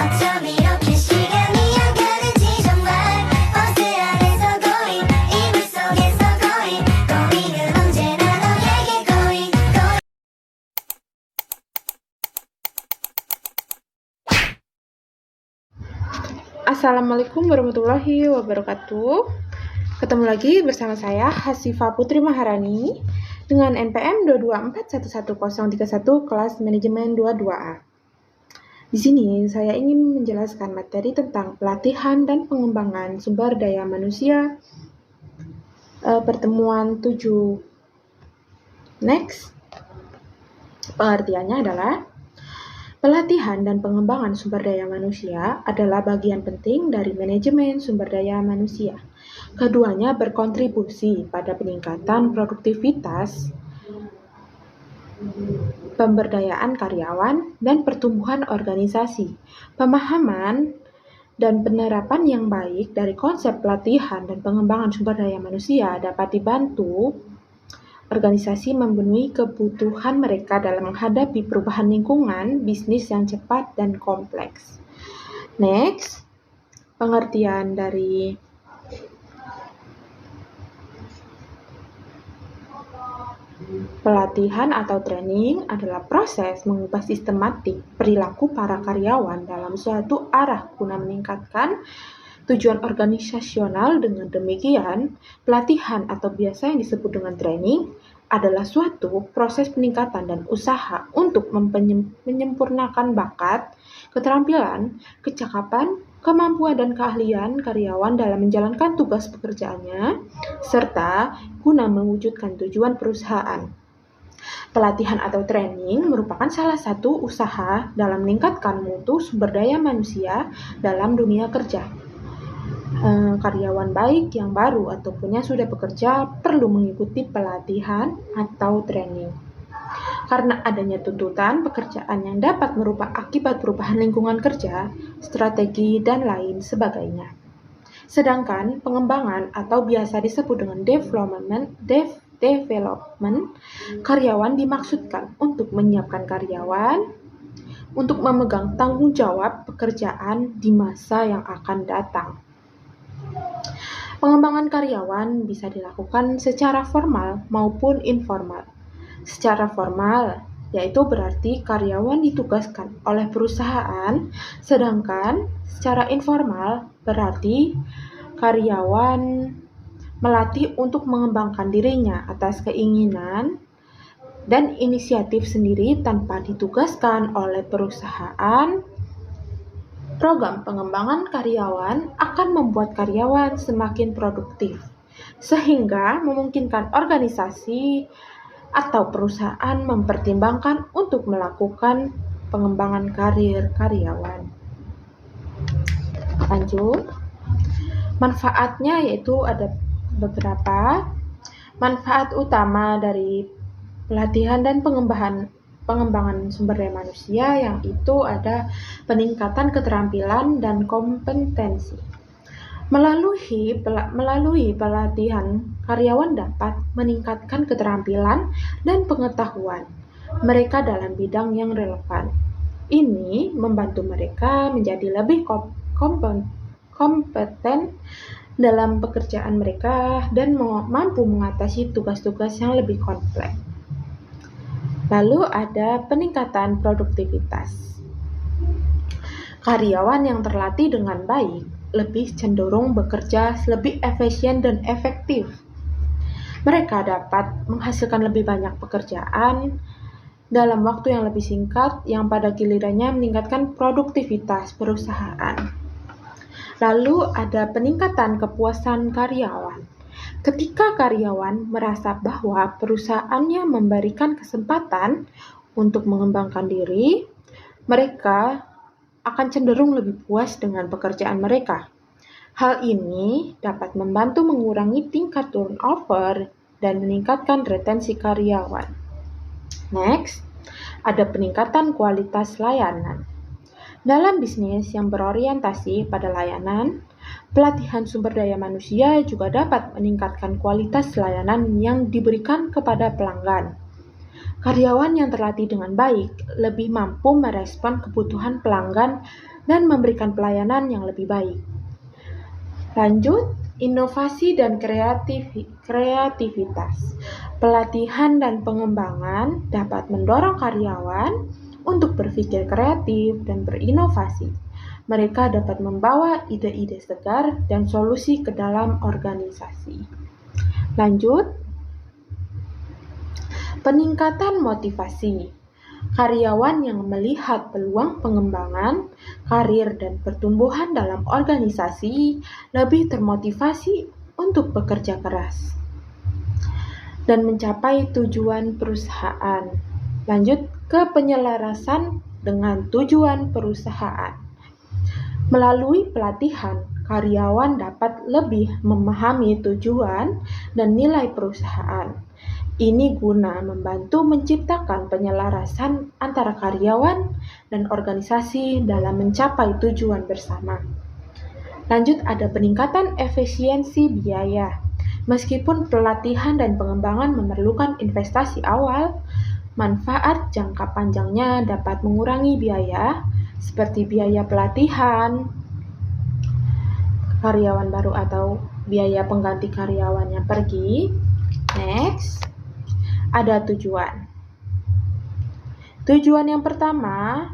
어쩜 이렇게 시간이 안 가는지 정말 버스 안에서 고인 이불 속에서 고인 고인은 언제나 너에게 고인 고인. Assalamualaikum warahmatullahi wabarakatuh. Ketemu lagi bersama saya Hasifah Putri Maharani dengan NPM 224111031 kelas manajemen 22A. Di sini saya ingin menjelaskan materi tentang pelatihan dan pengembangan sumber daya manusia pertemuan 7. Next. Pengertiannya adalah pelatihan dan pengembangan sumber daya manusia adalah bagian penting dari manajemen sumber daya manusia. Keduanya berkontribusi pada peningkatan produktivitas, pemberdayaan karyawan, dan pertumbuhan organisasi. Pemahaman dan penerapan yang baik dari konsep pelatihan dan pengembangan sumber daya manusia dapat dibantu organisasi memenuhi kebutuhan mereka dalam menghadapi perubahan lingkungan bisnis yang cepat dan kompleks. Next, pengertian dari pelatihan atau training adalah proses mengubah sistematik perilaku para karyawan dalam suatu arah guna meningkatkan tujuan organisasional. Dengan demikian, pelatihan atau biasa yang disebut dengan training adalah suatu proses peningkatan dan usaha untuk menyempurnakan bakat, keterampilan, kecakapan, kemampuan dan keahlian karyawan dalam menjalankan tugas pekerjaannya, serta guna mewujudkan tujuan perusahaan. Pelatihan atau training merupakan salah satu usaha dalam meningkatkan mutu sumber daya manusia dalam dunia kerja. Karyawan baik yang baru ataupun yang sudah bekerja perlu mengikuti pelatihan atau training. Karena adanya tuntutan pekerjaan yang dapat merubah akibat perubahan lingkungan kerja, strategi, dan lain sebagainya. Sedangkan pengembangan atau biasa disebut dengan development, karyawan dimaksudkan untuk menyiapkan karyawan untuk memegang tanggung jawab pekerjaan di masa yang akan datang. Pengembangan karyawan bisa dilakukan secara formal maupun informal. Secara formal, yaitu berarti karyawan ditugaskan oleh perusahaan, sedangkan secara informal berarti karyawan melatih untuk mengembangkan dirinya atas keinginan dan inisiatif sendiri tanpa ditugaskan oleh perusahaan. Program pengembangan karyawan akan membuat karyawan semakin produktif, sehingga memungkinkan organisasi atau perusahaan mempertimbangkan untuk melakukan pengembangan karir karyawan. Lanjut, manfaatnya yaitu ada beberapa. Manfaat utama dari pelatihan dan pengembangan sumber daya manusia yang itu ada peningkatan keterampilan dan kompetensi. Melalui pelatihan, karyawan dapat meningkatkan keterampilan dan pengetahuan mereka dalam bidang yang relevan. Ini membantu mereka menjadi lebih kompeten dalam pekerjaan mereka dan mampu mengatasi tugas-tugas yang lebih kompleks. Lalu ada peningkatan produktivitas. Karyawan yang terlatih dengan baik lebih cenderung bekerja lebih efisien dan efektif. Mereka dapat menghasilkan lebih banyak pekerjaan dalam waktu yang lebih singkat yang pada gilirannya meningkatkan produktivitas perusahaan. Lalu ada peningkatan kepuasan karyawan. Ketika karyawan merasa bahwa perusahaannya memberikan kesempatan untuk mengembangkan diri, mereka akan cenderung lebih puas dengan pekerjaan mereka. Hal ini dapat membantu mengurangi tingkat turnover dan meningkatkan retensi karyawan. Next, ada peningkatan kualitas layanan. Dalam bisnis yang berorientasi pada layanan, pelatihan sumber daya manusia juga dapat meningkatkan kualitas layanan yang diberikan kepada pelanggan. Karyawan yang terlatih dengan baik lebih mampu merespon kebutuhan pelanggan dan memberikan pelayanan yang lebih baik. Lanjut, inovasi dan kreativitas. Pelatihan dan pengembangan dapat mendorong karyawan untuk berpikir kreatif dan berinovasi. Mereka dapat membawa ide-ide segar dan solusi ke dalam organisasi. Lanjut, peningkatan motivasi. Karyawan yang melihat peluang pengembangan, karir, dan pertumbuhan dalam organisasi lebih termotivasi untuk bekerja keras dan mencapai tujuan perusahaan. Lanjut ke penyelarasan dengan tujuan perusahaan. Melalui pelatihan, karyawan dapat lebih memahami tujuan dan nilai perusahaan. Ini guna membantu menciptakan penyelarasan antara karyawan dan organisasi dalam mencapai tujuan bersama. Lanjut, ada peningkatan efisiensi biaya. Meskipun pelatihan dan pengembangan memerlukan investasi awal, manfaat jangka panjangnya dapat mengurangi biaya, seperti biaya pelatihan karyawan baru atau biaya pengganti karyawan yang pergi. Next, ada tujuan. Tujuan yang pertama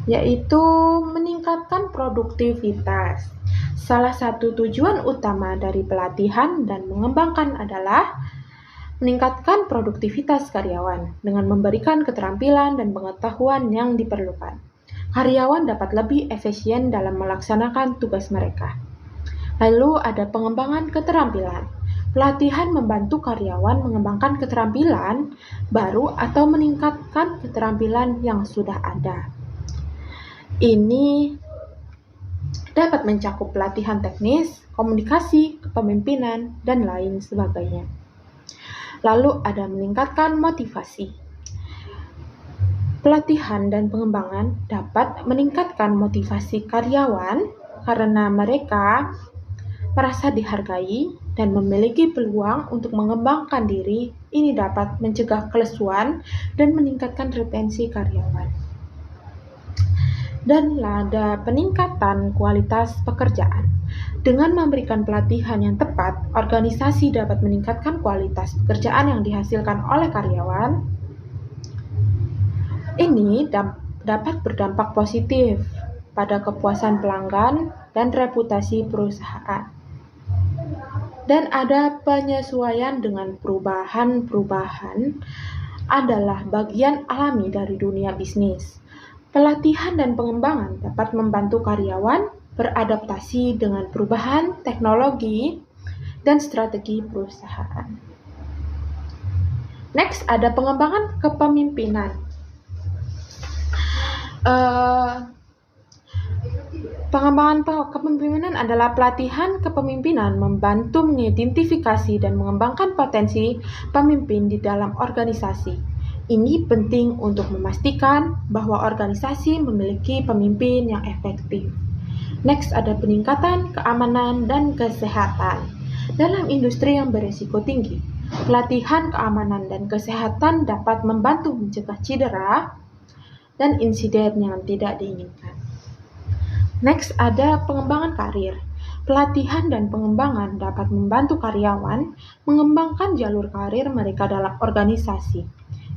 yaitu meningkatkan produktivitas. Salah satu tujuan utama dari pelatihan dan mengembangkan adalah meningkatkan produktivitas karyawan dengan memberikan keterampilan dan pengetahuan yang diperlukan. Karyawan dapat lebih efisien dalam melaksanakan tugas mereka. Lalu ada pengembangan keterampilan. Pelatihan membantu karyawan mengembangkan keterampilan baru atau meningkatkan keterampilan yang sudah ada. Ini dapat mencakup pelatihan teknis, komunikasi, kepemimpinan, dan lain sebagainya. Lalu ada meningkatkan motivasi. Pelatihan dan pengembangan dapat meningkatkan motivasi karyawan karena mereka merasa dihargai dan memiliki peluang untuk mengembangkan diri. Ini dapat mencegah kelesuan dan meningkatkan retensi karyawan. Dan ada peningkatan kualitas pekerjaan. Dengan memberikan pelatihan yang tepat, organisasi dapat meningkatkan kualitas pekerjaan yang dihasilkan oleh karyawan. Ini dapat berdampak positif pada kepuasan pelanggan dan reputasi perusahaan. Dan ada penyesuaian dengan perubahan adalah bagian alami dari dunia bisnis. Pelatihan dan pengembangan dapat membantu karyawan beradaptasi dengan perubahan teknologi dan strategi perusahaan. Next, ada pengembangan kepemimpinan. Pengembangan kepemimpinan adalah pelatihan kepemimpinan membantu mengidentifikasi dan mengembangkan potensi pemimpin di dalam organisasi. Ini penting untuk memastikan bahwa organisasi memiliki pemimpin yang efektif. Next, ada peningkatan keamanan dan kesehatan. Dalam industri yang berisiko tinggi, pelatihan keamanan dan kesehatan dapat membantu mencegah cedera dan insiden yang tidak diinginkan. Next, ada pengembangan karir. Pelatihan dan pengembangan dapat membantu karyawan mengembangkan jalur karir mereka dalam organisasi.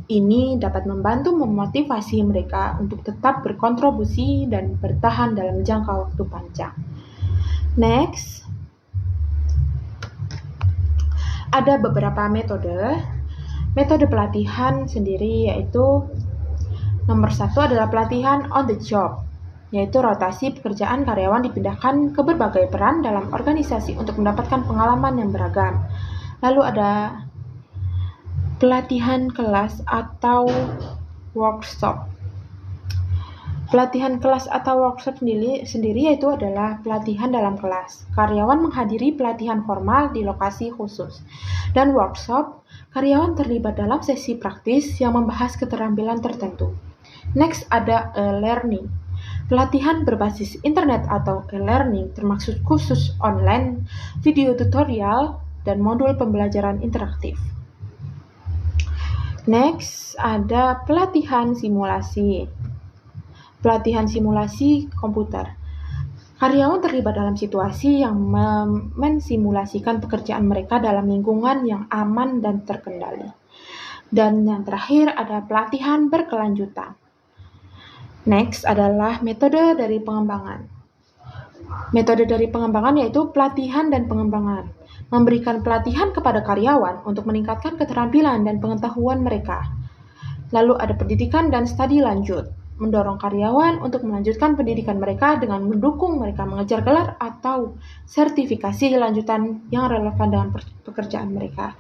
Ini dapat membantu memotivasi mereka untuk tetap berkontribusi dan bertahan dalam jangka waktu panjang. Next, ada beberapa metode. Metode pelatihan sendiri yaitu nomor 1 adalah pelatihan on the job, yaitu rotasi pekerjaan karyawan dipindahkan ke berbagai peran dalam organisasi untuk mendapatkan pengalaman yang beragam. Lalu ada pelatihan kelas atau workshop. Pelatihan kelas atau workshop sendiri yaitu adalah pelatihan dalam kelas. Karyawan menghadiri pelatihan formal di lokasi khusus. Dan workshop, karyawan terlibat dalam sesi praktis yang membahas keterampilan tertentu. Next, ada e-learning. Pelatihan berbasis internet atau e-learning termasuk khusus online, video tutorial, dan modul pembelajaran interaktif. Next, ada pelatihan simulasi. pelatihan simulasi komputer. Karyawan terlibat dalam situasi yang mensimulasikan pekerjaan mereka dalam lingkungan yang aman dan terkendali. Dan yang terakhir ada pelatihan berkelanjutan. Next adalah metode dari pengembangan. Metode dari pengembangan yaitu pelatihan dan pengembangan. Memberikan pelatihan kepada karyawan untuk meningkatkan keterampilan dan pengetahuan mereka. Lalu ada pendidikan dan studi lanjut. Mendorong karyawan untuk melanjutkan pendidikan mereka dengan mendukung mereka mengejar gelar atau sertifikasi lanjutan yang relevan dengan pekerjaan mereka.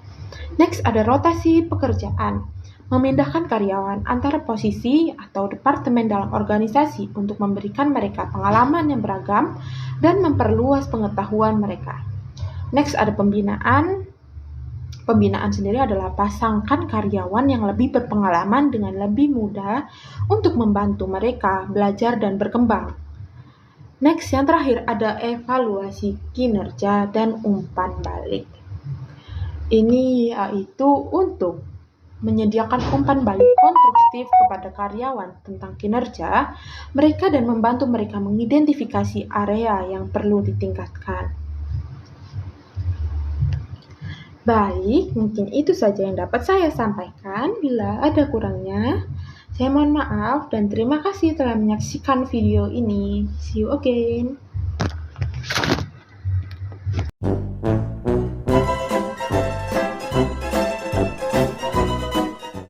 Next ada rotasi pekerjaan. Memindahkan karyawan antara posisi atau departemen dalam organisasi untuk memberikan mereka pengalaman yang beragam dan memperluas pengetahuan mereka. Next ada pembinaan. Pembinaan sendiri adalah pasangkan karyawan yang lebih berpengalaman dengan lebih mudah untuk membantu mereka belajar dan berkembang. Next, yang terakhir ada evaluasi kinerja dan umpan balik. Ini yaitu untuk menyediakan umpan balik konstruktif kepada karyawan tentang kinerja mereka dan membantu mereka mengidentifikasi area yang perlu ditingkatkan. Baik, mungkin itu saja yang dapat saya sampaikan. Bila ada kurangnya, saya mohon maaf dan terima kasih telah menyaksikan video ini. See you again.